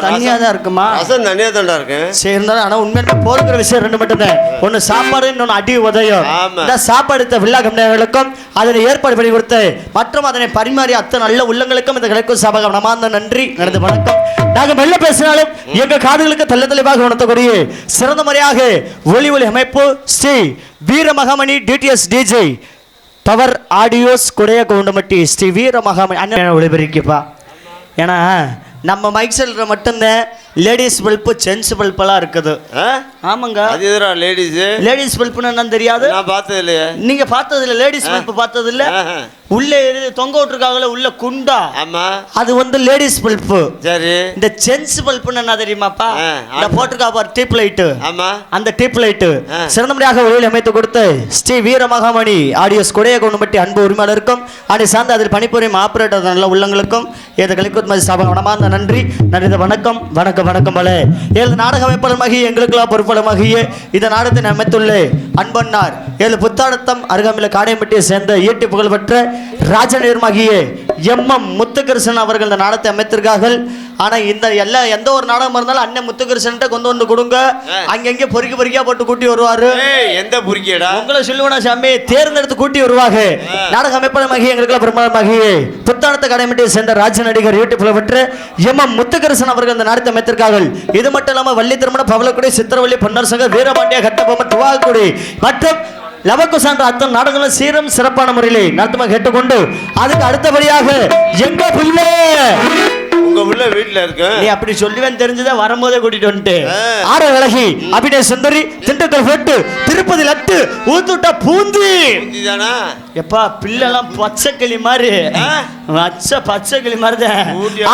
தண்ணியா தான் இருக்குமா? ரசம் தண்ணியா தான் இருக்கு. சரி இருந்தாலும் ஆனா உண்மையில போகிற விஷயம் 2 மட்டும் தான். ஒன்னு சாப்பாடு, இன்னொன்னு அடி உதயம். இந்த சாப்பாடு விழா கம்பெனிகளுக்கும் அதனை ஏற்பாடு பண்ணி கொடுத்து மற்றும் அதனை பரிமாறி அத்தனை நல்ல உள்ளங்களுக்கும் இந்த கிடைக்கும் சபகம் நமார்ந்த நன்றி. நடந்து வணக்கம். நாங்கள் மெல்ல பேசினாலும் எங்க காதுகளுக்கு தெல்ல தெளிவாக உணர்த்தக்கூடிய சிறந்த முறையாக ஒளி அமைப்பு Sri Veeramahamani DTS DJ power audios குடைய கவுண்டமட்டி ஸ்ரீ வீரமகாமணி அண்ணன் ஒளிபெருக்கிப்பா. ஏன்னா நம்ம மைக் செல்ற மட்டும்தான் லேடிஸ் பல்பு ஜென்ஸ் பல்பெல்லாம் இருக்குது. ஆமாங்க. அது எதுரா லேடிஸ்? லேடிஸ் பல்புன்னு என்னன்னு தெரியாது? நான் பார்த்தது இல்லையே. நீங்க பார்த்தது இல்லை? லேடிஸ் பல்பு பார்த்தது இல்லை? உள்ளே தொங்க விட்டுருக்காங்களே உள்ள குண்டா. ஆமா. அது வந்து லேடிஸ் பல்பு. சரி. இந்த ஜென்ஸ் பல்புன்னு என்ன தெரியுமாப்பா? இந்த போட்டிருக்கா பாரு டீப் லைட்டு. ஆமா. அந்த டீப் லைட்டு சிறந்த முறையாக ஒளியில் அமைத்து கொடுத்து ஸ்ரீ வீரமகாமணி ஆடியோஸ் கொடைய கொண்டு அன்பு உரிமையாளருக்கும் அதை சார்ந்து அதில் பணிபுரியும் ஆபரேட்டர் நல்ல உள்ளங்களுக்கும் ஏத கலிக்குத் ஸ்தாபகம் மனமார்ந்த நன்றி. நன்றி. வணக்கம் வணக்கம் வணக்கம். பல 7 நாடக அமைப்பாளமாகி எங்களுக்கெல்லாம் பொறுப்பாளமாகிய இந்த நாடகத்தை அமைத்துள்ள அன்பன்னார் 7 புத்தாடத்தம் அருகாமையில் காடையம்பட்டியை சேர்ந்த ஈட்டி புகழ்பெற்ற ராஜநீர்மாகிய எம் முத்துகிருஷ்ணன் அவர்கள் இந்த நாடகத்தை அமைத்திருக்கார்கள். ஆனா இந்த எந்த ஒரு நாடகம் இருந்தாலும் அண்ணன் முத்துகிருஷ்ணன் கொண்டு வந்து கொடுங்க. அங்கங்க பொறுக்கியா போட்டு கூட்டி வருவாரு. எந்த பொறுக்கியடா உங்களை சொல்லுவனா சாமி தேர்ந்தெடுத்து கூட்டி வருவாங்க. நாடக அமைப்பாளமாகி எங்களுக்கெல்லாம் பெரும்பாலுமாகிய புத்தாடத்தை காடையம்பட்டியை சேர்ந்த ராஜ நடிகர் ஈட்டி புகழ்பெற்ற எம் முத்துகிருஷ்ணன் அவர்கள் இந்த நாடகத்தை அமைத்திருக்கார்கள். இது மட்டும் இல்லாம வள்ளி திருமண பவளக்குடி சித்திரவள்ளி பொன்னர் சங்க வீரபாண்டிய கட்டபொம்மன் துவாக்குடி மற்றும் லவக்கு சான்ற அத்தனை நாடகங்களும் சீரம் சிறப்பான முறையிலே நடத்தமாக கேட்டுக்கொண்டு அதுக்கு அடுத்தபடியாக எங்க பிள்ளை உங்க பிள்ளை வீட்டுல இருக்கு. நீ அப்படி சொல்லுவேன் தெரிஞ்சுதான் வரும்போதே கூட்டிட்டு வந்துட்டு ஆற விலகி அபிநய சுந்தரி திண்டுக்கல் வெட்டு திருப்பதி லட்டு ஊத்துட்டா பூந்தி எப்பா பிள்ளைலாம் பச்சை கிளி மாதிரி பச்சை கிளி மாதிரி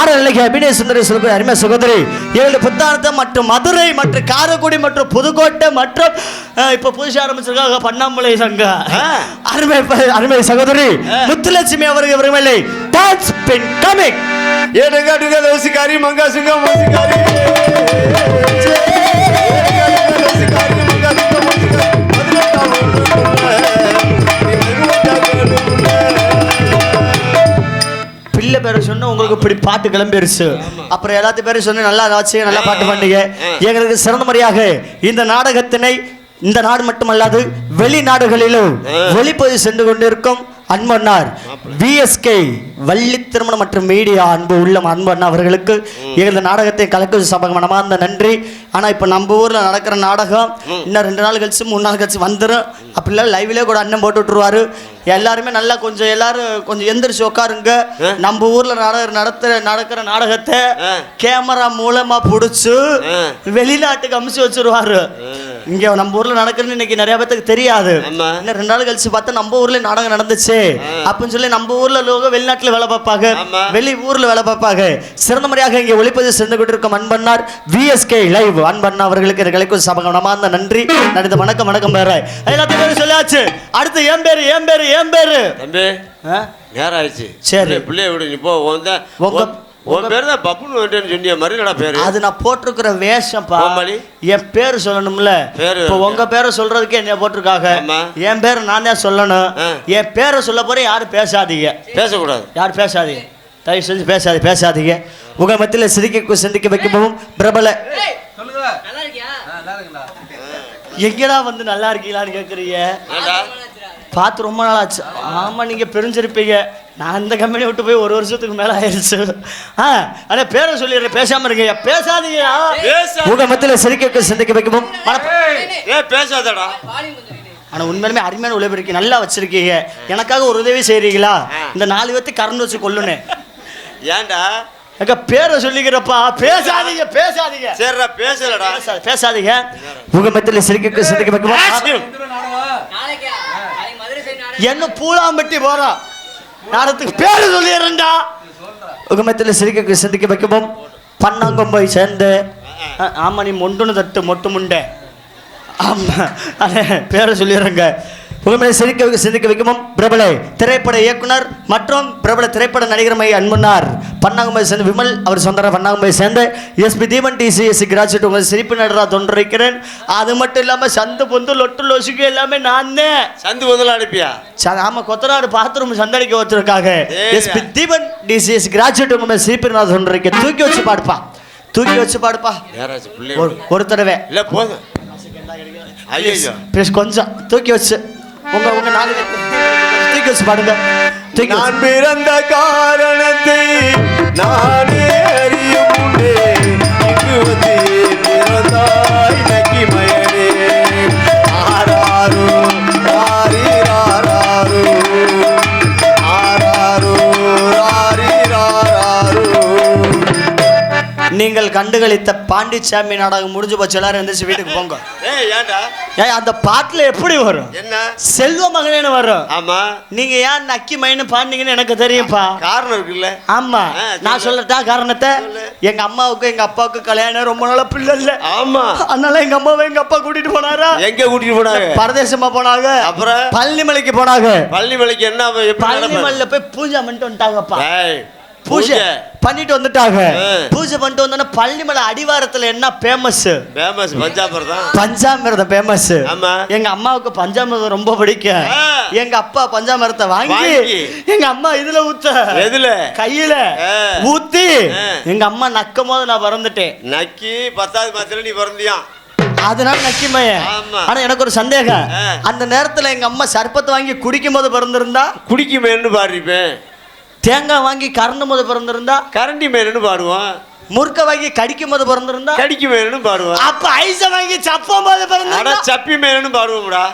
ஆற விலகி அபிநய சுந்தரி சொல்ல அருமை சகோதரி 7 புத்தானத்தை மற்றும் மதுரை மற்றும் காரைக்குடி மற்றும் புதுக்கோட்டை மற்றும் இப்ப புதுசா ஆரம்பிச்சிருக்காங்க பண்ணாமலை சங்கம் அருமை சகோதரி முத்துலட்சுமி அவர்கள் டான்ஸ் பின் கமிங் ஏடங்காடுங்க தோசிக்காரி மங்கா சிங்கம் மோசிக்காரி பிள்ளை பேரை சொன்ன உங்களுக்கு இப்படி பாட்டு கிளம்பிருச்சு. அப்புறம் எல்லாத்து பேரும் சொன்ன நல்லா ஆச்சு நல்லா பாட்டு பண்ணீங்க. எங்களுக்கு சிறந்த முறையாக இந்த நாடகத்தினை இந்த நாடு மட்டுமல்லாது வெளிநாடுகளிலும் ஒளிப்பதிவு சென்று கொண்டிருக்கும் அன்பண்ணார் விஎஸ்கே வள்ளி திருமணம் மற்றும் மீடியா அன்பு உள்ளம் அன்பண்ணா அவர்களுக்கு இந்த நாடகத்தை கலக்கு சபகம் மனமார்ந்த நன்றி. ஆனால் இப்போ நம்ம ஊரில் நடக்கிற நாடகம் இன்னும் 2 நாள் கழிச்சு 3 நாள் கழிச்சு வந்துடும். அப்படிலாம் லைவ்லேயே கூட அண்ணன் போட்டு விட்டுருவாரு. எல்லாருமே நல்லா எல்லாரும் கொஞ்சம் எந்திரிச்சு உட்காருங்க. நம்ம ஊர்ல நடக்கிற நாடகத்தை கேமரா மூலமா புடிச்சு வெளிநாட்டுக்கு அமுச்சு வச்சிருவாரு. இங்க நம்ம ஊர்ல நடக்கிறது இன்னைக்கு நிறைய பேருக்கு தெரியாது. இன்னும் 2 நாள் கழிச்சு பார்த்தா நம்ம ஊர்ல நாடகம் நடந்துச்சு அப்படின்னு சொல்லி நம்ம ஊர்ல வெளிநாட்டுல வேலை பார்ப்பாங்க, வெளி ஊர்ல வேலை பார்ப்பாங்க. சிறந்த முறையாக இங்கே ஒளிப்பதிவு சென்று கொண்டிருக்கும் அன்பண்ணார் விஎஸ்கே லைவ் அன்பண்ணா அவர்களுக்கு கலைக்கும் சபகம் நமார்ந்த நன்றி. நடந்த வணக்கம் வணக்கம் பேர எல்லாத்தையும் பேரு சொல்லியாச்சு. அடுத்து ஏன் பேரு தம்பி நேரம் ஆயிடுச்சு. சரி பிள்ளைய விடு நீ போ. உன் பேர் தான் பப்புன்னு வந்துட்டேன்னு சொன்னிய மறுநடா பேரு. அது நான் போட்டிருக்கிற வேஷம்ப்பா. என் பேரு சொல்லணும்ல. இப்போ உங்க பேரை சொல்றதுக்கு என்ன போட்டிருக்காங்க. என் பேரை நான் தான் சொல்லணும். என் பேரை சொல்ல போற யாரும் பேசாதீங்க, பேசக்கூடாது, யாரும் பேசாதீங்க, தயவு செஞ்சு பேசாதீங்க. உங்க மத்தியில் சிந்திக்க வைக்கவும் பிரபல எங்கடா வந்து நல்லா இருக்கீங்களான்னு கேட்குறீங்க. பார்த்து ரொம்ப நாள் ஆச்சு. ஆமா நீங்க பிரிஞ்சிருப்பீங்க. நான் இந்த கம்பெனி விட்டு போய் 1 வருஷத்துக்கு மேல ஆயிடுச்சு. அட பேரை சொல்லிடுறேன், பேசாம இருக்கீங்க. பேசாதீங்கயா. உங்க மத்தியில சிரிக்க சிந்திக்க வைக்கும். பேசாதடா. ஆனா உண்மையிலுமே அருமையான உழைப்பு நல்லா வச்சிருக்கீங்க. எனக்காக ஒரு உதவி செய்றீங்களா? இந்த 4 பேர்த்து கரண்ட் வச்சு கொல்லுனே. ஏன்டா எங்க பேரை சொல்லிக்கிறப்பா. பேசாதீங்க பேசாதீங்க. சரிடா பேசலடா. பேசாதீங்க. உங்க மத்தியில சிரிக்க சிந்திக்க வைக்கும். என்ன பூலாம்பட்டி போறோம் நேரத்துக்கு பேரு சொல்லிடுறா. உங்க மத்தியில சிரிக்க சிந்திக்க வைக்கவும் பன்னாங்கொம்பை சேர்ந்து. ஆமா நீ மொண்டுன்னு தட்டு மொட்டு முண்டை. ஆமா பேரை சொல்லிடுறேங்க. உண்மையை சிந்திக்க வைக்கவும் பிரபல திரைப்பட இயக்குனர் மற்றும் பிரபல திரைப்பட நடிகர் மை அன்புனார் பன்னாங்கம்பை சேர்ந்து விமல் அவர் சொந்த பன்னாங்கம்பை சேர்ந்து எஸ்பி தீபன் டிசிஎஸ்சி கிராஜுவேட் உங்கள் சிரிப்பு நடரா தொண்டிருக்கிறேன். அது மட்டும் இல்லாமல் சந்து பொந்து லொட்டு லொசுக்கு எல்லாமே நான் தான். சந்து பொந்துல அனுப்பியா? ஆமா கொத்தனாடு பாத்ரூம் சந்தடிக்க வச்சிருக்காங்க. எஸ்பி தீபன் டிசிஎஸ்சி கிராஜுவேட் உங்கள் சிரிப்பு நடரா தொண்டிருக்க தூக்கி வச்சு பாடுப்பா. தூக்கி வச்சு பாடுப்பா ஒரு தடவை. இல்லை போதும். ஐயோ கொஞ்சம் தூக்கி வச்சு உங்க 4 தூக்கி வச்சு பாடுங்க. நான் பிறந்த காரணத்தை நானே அறியும் முன்னே இங்கு வந்து பிறந்தாய் நக்கி மயனே. ஆராரோ ராரிராரோ ஆராரோ ராரிராரோ. நீங்கள் கண்டுகளித்த பாண்டிச்சாமி நாடகம் முடிஞ்சு போச்சு. எல்லாரும் எந்திரிச்சு வீட்டுக்கு போங்க. ஏன் அந்த பாட்டுல எப்படி வரும்? என்ன செல்வ மகனேன்னு வரும். ஆமா நீங்க ஏன் நக்கி மைன்னு பாண்டிங்கன்னு எனக்கு தெரியும்பா. காரணம் இருக்குல்ல? ஆமா நான் சொல்லட்டா காரணத்தை. எங்க அம்மாவுக்கு எங்க அப்பாவுக்கு கல்யாணம் ரொம்ப நாள பிள்ளை இல்ல. ஆமா அதனால எங்க அம்மாவை எங்க அப்பா கூட்டிட்டு போனாரா? எங்க கூட்டிட்டு போனாங்க? பரதேசமா போனாங்க. அப்புறம் பழனிமலைக்கு போனாங்க. பழனிமலைக்கு என்ன? பழனிமலையில போய் பூஜை பண்ணிட்டு வந்துட்டாங்கப்பா. பூஜை பண்ணிட்டு வந்துட்டாங்க. பூஜை பண்ணிட்டு வந்தோன்னா பழனிமலை அடிவாரத்துல என்ன ஃபேமஸ்? ஃபேமஸ் பஞ்சாமிர்தம் தான். பஞ்சாமிர்தம் ஃபேமஸ். ஆமா எங்க அம்மாவுக்கு பஞ்சாமிர்தம் ரொம்ப பிடிக்கும். எங்க அப்பா பஞ்சாமிர்தத்தை வாங்கி எங்க அம்மா இதுல ஊத்த எதுல கையில ஊத்தி எங்க அம்மா நக்கும் போது நான் பிறந்துட்டேன். நக்கி 10வது மாசத்துல நீ பிறந்தியா? அதனால நக்கிமையன். ஆனா எனக்கு ஒரு சந்தேகம். அந்த நேரத்துல எங்க அம்மா சர்பத்தை வாங்கி குடிக்கும் போது பிறந்திருந்தா குடிக்குமேன்னு பாடிப்பேன். தேங்காய் வாங்கி கறண்டும் போது பிறந்திருந்தா கரண்டி மேலுன்னு பாடுவான். முறுக்க வாங்கி கடிக்கும் போது பிறந்திருந்தா கடிக்கு மேலுன்னு பாடுவான். அப்ப ஐஸ வாங்கி சப்பும் போது பிறந்திருந்தா சப்பி மேலுன்னு பாடுவோம்டா.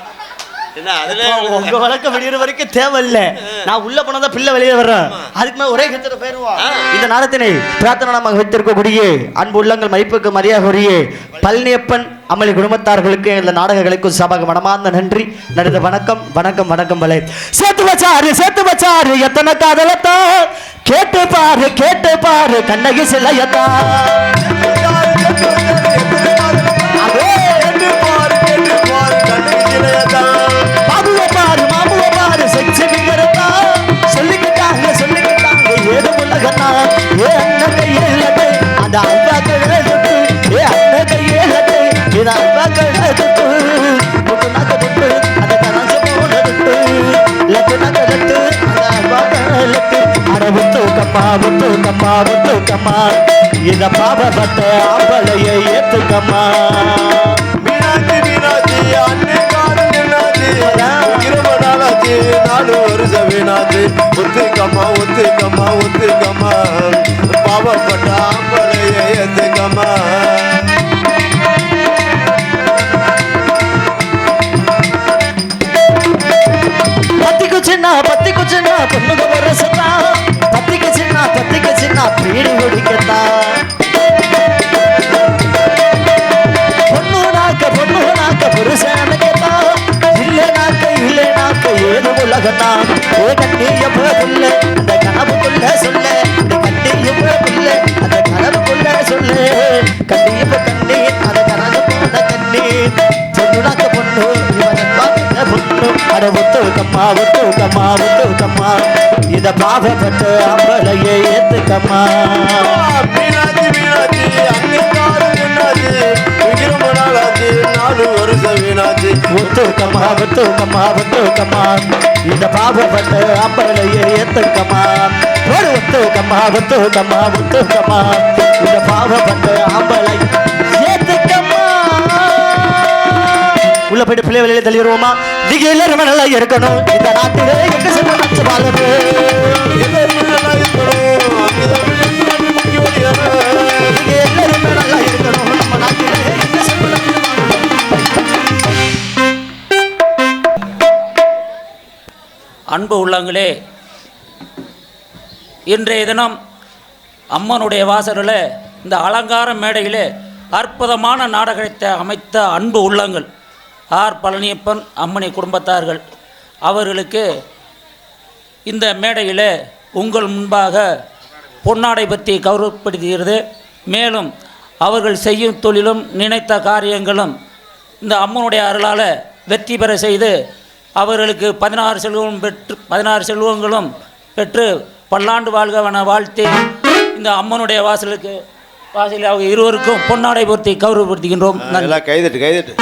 என்ன அதுல உங்க வழக்கம் விடியற வரைக்கும் தேவையில்லை. நான் உள்ள போனதா பிள்ளை வெளியே வர்றேன். அதுக்கு மேல ஒரே கத்திர போயிருவோம். இந்த நாடத்தினை பிரார்த்தனை நாம வைத்திருக்கக்கூடிய அன்பு உள்ளங்கள் மதிப்புக்கு மரியாதை உரிய பழனியப்பன் அமளி குடும்பத்தார்களுக்கு இந்த நாடக கலைக்கும் சபாக மனமார்ந்த நன்றி. நடந்த வணக்கம் வணக்கம் வணக்கம். பலே சேர்த்து வச்சாரு எத்தனை காதலத்தா கேட்டு பாரு கண்ணகி சிலையத்தா. மாமுவப்பாரு செச்சுக்கிறதா சொல்லிக்கிட்டாங்க ஏது உலகத்தா. ஏ அண்ணன் கையேலது அந்த அல்வா கழகத்து. ஏ அண்ணன் கையேலது இது அல்வா கழகத்து. முட்டு நகட்டு அந்த கரஞ்ச போனதுட்டு லட்டு நகலட்டு அந்த அல்வா கழகத்து. அடவுத்து கம்மா இத பாவப்பட்ட ஆம்பளையை ஏத்துக்கம்மா. மீனாட்சி அன்னை காலம் என்னாச்சு? 4 வருஷம் வீணாச்சு. ஒத்துக்கம்மா பாவப்பட்ட ஆம்பளையை ஏத்துக்கம்மா. பத்திக்கு சின்ன பொண்ணுக வரசத்தா. பத்திக்கு சின்ன பீடி குடிக்கத்தா. பொண்ணு நாக்க புருஷனுக்கத்தா. இல்லைனாக்க ஏது உலகத்தா. ஓ கண்ணிய புள்ள அந்த கனவுக்குள்ள சொல்ல. கண்ணிய புள்ள அந்த கனவுக்குள்ள சொல்லு. கண்ணி அந்த கனவு போன கண்ணி. பொண்ணு நாக்க பொண்ணு பொண்ணு. அட ஒத்துக்கம்மா இத பாவப்பட்ட அம்பளையை ஏத்துக்கம்மா. மீனாட்சி அன்னை காலம் என்னாச்சு? 4 வருஷம் வீணாச்சு. ஒத்துக்கம்மா இத பாவப்பட்ட அம்பளையை ஏத்துக்கம்மா. ஒத்துக்கம்மா இத பாவப்பட்ட அம்பளை ஏத்துக்கம்மா. உள்ள போயிட்டு பிள்ளை வெளியில தள்ளிடுவோமா? நீங்க எல்லாருமே நல்லா இருக்கணும், இந்த நாட்டிலே எங்க செல்வம் நச்சு வாழணும். எல்லாருமே நல்லா இருக்கணும், அங்கதான் முக்கிய வழியான. நீங்க எல்லாருமே நல்லா இருக்கணும், நம்ம நாட்டிலே எங்க செல்வம் நச்சு வாழணும். அன்பு உள்ளங்களே, இன்றைய தினம் அம்மனுடைய வாசலில் இந்த அலங்கார மேடையிலே அற்புதமான நாடகத்தை அமைத்த அன்பு உள்ளங்கள் ஆர் பழனியப்பன் அம்மணி குடும்பத்தார்கள் அவர்களுக்கு இந்த மேடையில் உங்கள் முன்பாக பொன்னாடை பற்றி கௌரவப்படுத்துகிறது. மேலும் அவர்கள் செய்யும் தொழிலும் நினைத்த காரியங்களும் இந்த அம்மனுடைய அருளால் வெற்றி பெற செய்து அவர்களுக்கு 16 செல்வங்களும் பெற்று பல்லாண்டு வாழ்கவன வாழ்த்தி இந்த அம்மனுடைய வாசலில் அவங்க இருவருக்கும் பொன்னாடை பொருத்தி கௌரவப்படுத்துகின்றோம். எல்லாம் கைதட்டு